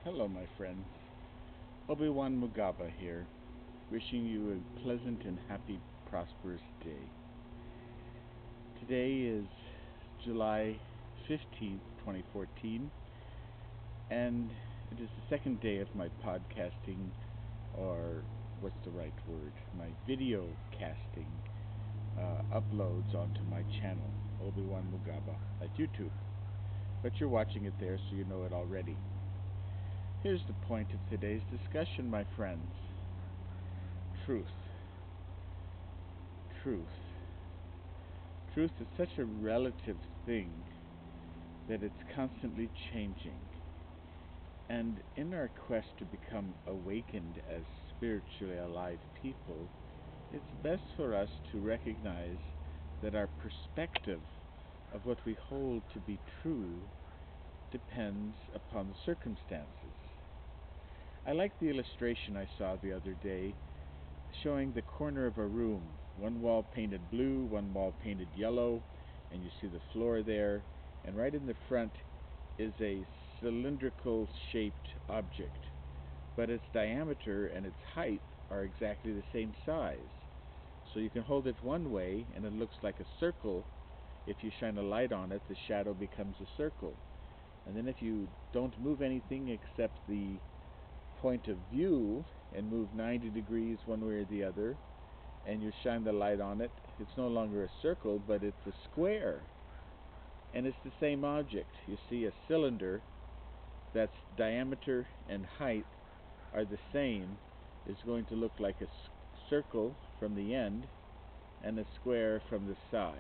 Hello, my friends. Obi Wan MuGaBa here, wishing you a pleasant and happy, prosperous day. Today is July 15th, 2014, and it is the second day of my podcasting, or what's the right word? My video casting uploads onto my channel, Obi Wan MuGaBa, at YouTube. But you're watching it there, so you know it already. Here's the point of today's discussion, my friends. Truth. Truth. Truth is such a relative thing that it's constantly changing. And in our quest to become awakened as spiritually alive people, it's best for us to recognize that our perspective of what we hold to be true depends upon the circumstances. I like the illustration I saw the other day showing the corner of a room, one wall painted blue, one wall painted yellow, and you see the floor there, and right in the front is a cylindrical shaped object, but its diameter and its height are exactly the same size. So you can hold it one way and it looks like a circle. If you shine a light on it, the shadow becomes a circle. And then if you don't move anything except the point of view and move 90 degrees one way or the other, and you shine the light on it, it's no longer a circle, but it's a square. And it's the same object. You see, a cylinder that's diameter and height are the same is going to look like a circle from the end and a square from the side.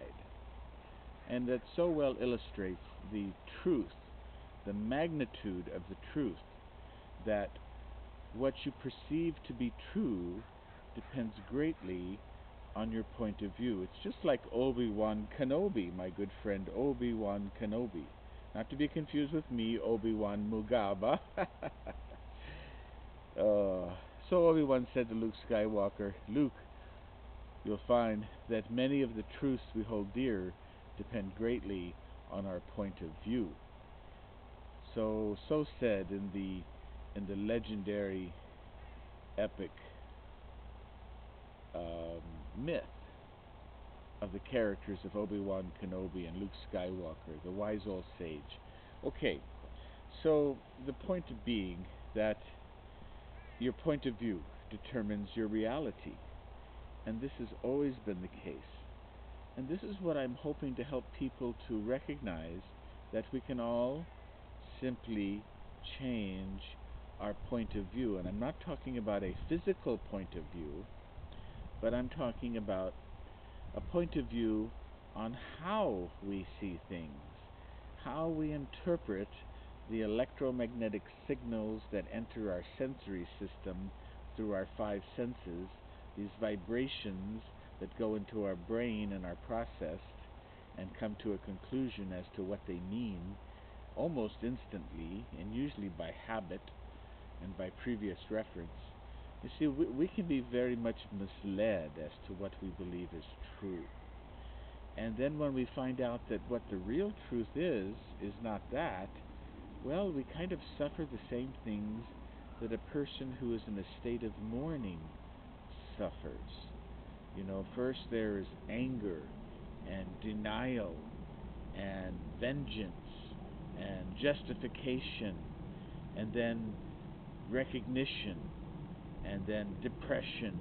And that so well illustrates the truth, the magnitude of the truth, that what you perceive to be true depends greatly on your point of view. It's just like Obi Wan Kenobi, my good friend Obi Wan Kenobi. Not to be confused with me, Obi Wan MuGaBa. So Obi Wan said to Luke Skywalker, Luke, you'll find that many of the truths we hold dear depend greatly on our point of view. So said in the legendary epic myth of the characters of Obi Wan Kenobi and Luke Skywalker, the wise old sage. Okay, so the point being that your point of view determines your reality, and this has always been the case. And this is what I'm hoping to help people to recognize, that we can all simply change our point of view. And I'm not talking about a physical point of view, but I'm talking about a point of view on how we see things, how we interpret the electromagnetic signals that enter our sensory system through our five senses, these vibrations that go into our brain and are processed and come to a conclusion as to what they mean almost instantly, and usually by habit and by previous reference. You see, we can be very much misled as to what we believe is true. And then when we find out that what the real truth is not that, well, we kind of suffer the same things that a person who is in a state of mourning suffers. You know, first there is anger and denial and vengeance and justification, and then recognition, and then depression,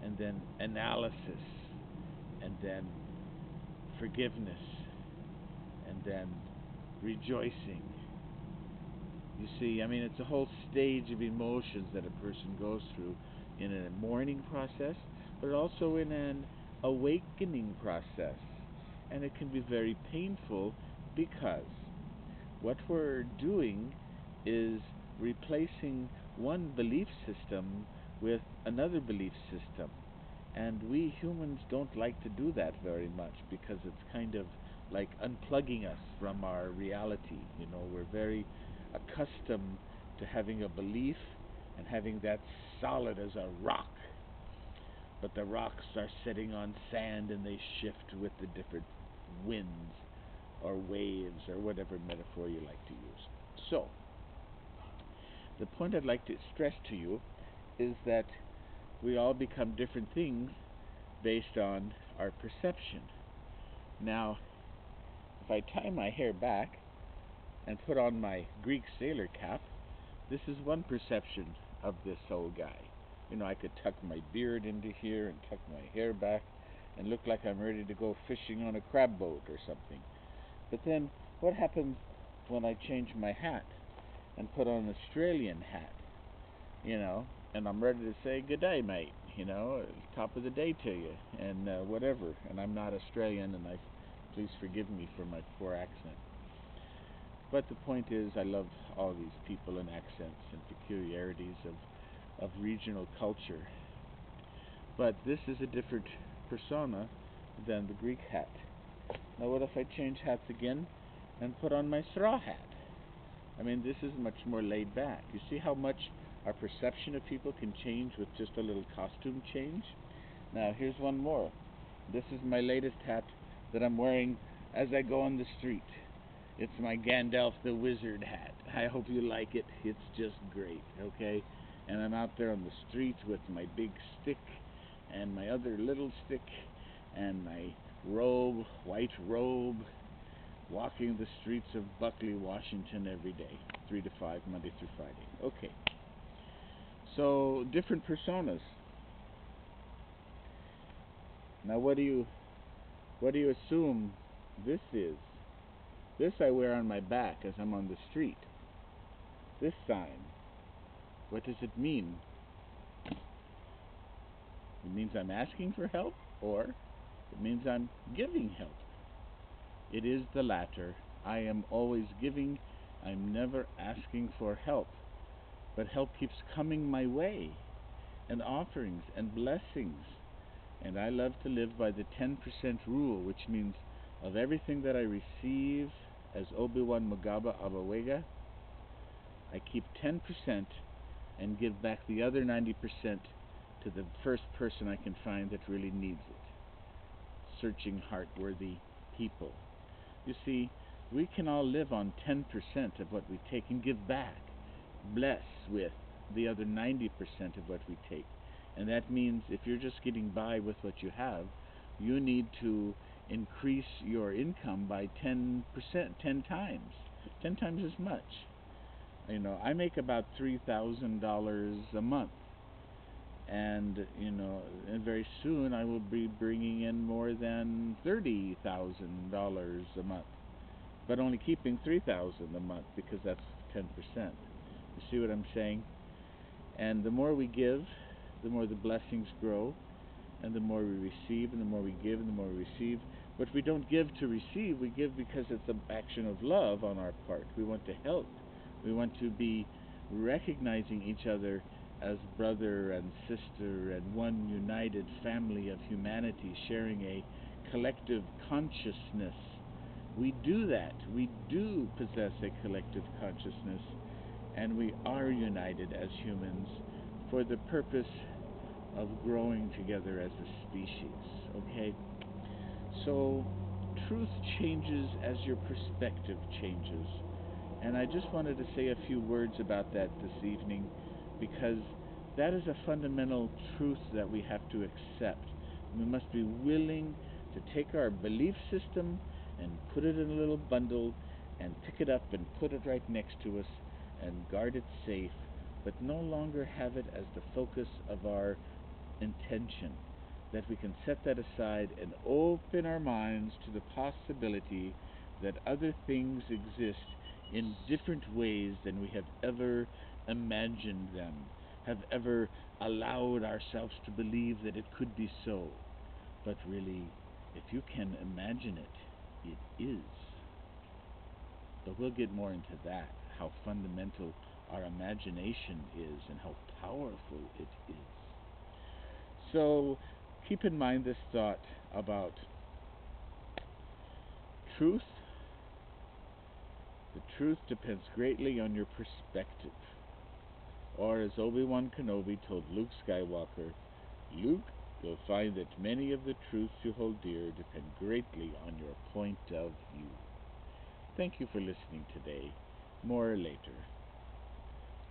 and then analysis, and then forgiveness, and then rejoicing. You see, I mean, it's a whole stage of emotions that a person goes through in a mourning process, but also in an awakening process. And it can be very painful because what we're doing is replacing one belief system with another belief system. And we humans don't like to do that very much because it's kind of like unplugging us from our reality. You know, we're very accustomed to having a belief and having that solid as a rock. But the rocks are sitting on sand and they shift with the different winds or waves or whatever metaphor you like to use. So, The point I'd like to stress to you is that we all become different things based on our perception. Now, if I tie my hair back and put on my Greek sailor cap, this is one perception of this old guy. I could tuck my beard into here and tuck my hair back and look like I'm ready to go fishing on a crab boat or something. But then, what happens when I change my hat and put on an Australian hat, and I'm ready to say good day, mate, top of the day to you, and whatever. And I'm not Australian, and please forgive me for my poor accent. But the point is, I love all these people and accents and peculiarities of regional culture. But this is a different persona than the Greek hat. Now, what if I change hats again and put on my straw hat? This is much more laid back. You see how much our perception of people can change with just a little costume change? Now, here's one more. This is my latest hat that I'm wearing as I go on the street. It's my Gandalf the Wizard hat. I hope you like it. It's just great, okay? And I'm out there on the street with my big stick and my other little stick and my robe, white robe, walking the streets of Buckley, Washington every day, 3 to 5, Monday through Friday. Okay. So, different personas. Now, what do you assume this is? This I wear on my back as I'm on the street. This sign, what does it mean? It means I'm asking for help, or it means I'm giving help. It is the latter. I am always giving. I'm never asking for help. But help keeps coming my way, and offerings and blessings. And I love to live by the 10% rule, which means of everything that I receive as Obi Wan MuGaBa Abawega, I keep 10% and give back the other 90% to the first person I can find that really needs it. Searching heart-worthy people. You see, we can all live on 10% of what we take and give back. Bless with the other 90% of what we take. And that means if you're just getting by with what you have, you need to increase your income by 10%, 10 times as much. I make about $3,000 a month. And very soon I will be bringing in more than $30,000 a month, but only keeping $3,000 a month because that's 10%. You see what I'm saying? And the more we give, the more the blessings grow, and the more we receive, and the more we give, and the more we receive. But we don't give to receive. We give because it's an action of love on our part. We want to help. We want to be recognizing each other as brother and sister and one united family of humanity sharing a collective consciousness. We do that. We do possess a collective consciousness, and we are united as humans for the purpose of growing together as a species, okay? So, truth changes as your perspective changes. And I just wanted to say a few words about that this evening, because that is a fundamental truth that we have to accept. We must be willing to take our belief system and put it in a little bundle and pick it up and put it right next to us and guard it safe, but no longer have it as the focus of our intention. That we can set that aside and open our minds to the possibility that other things exist in different ways than we have ever imagined them, have ever allowed ourselves to believe that it could be so. But really, if you can imagine it, it is. But we'll get more into that, how fundamental our imagination is and how powerful it is. So keep in mind this thought about truth. The truth depends greatly on your perspective. Or as Obi Wan Kenobi told Luke Skywalker, Luke, you'll find that many of the truths you hold dear depend greatly on your point of view. Thank you for listening today. More later.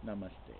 Namaste.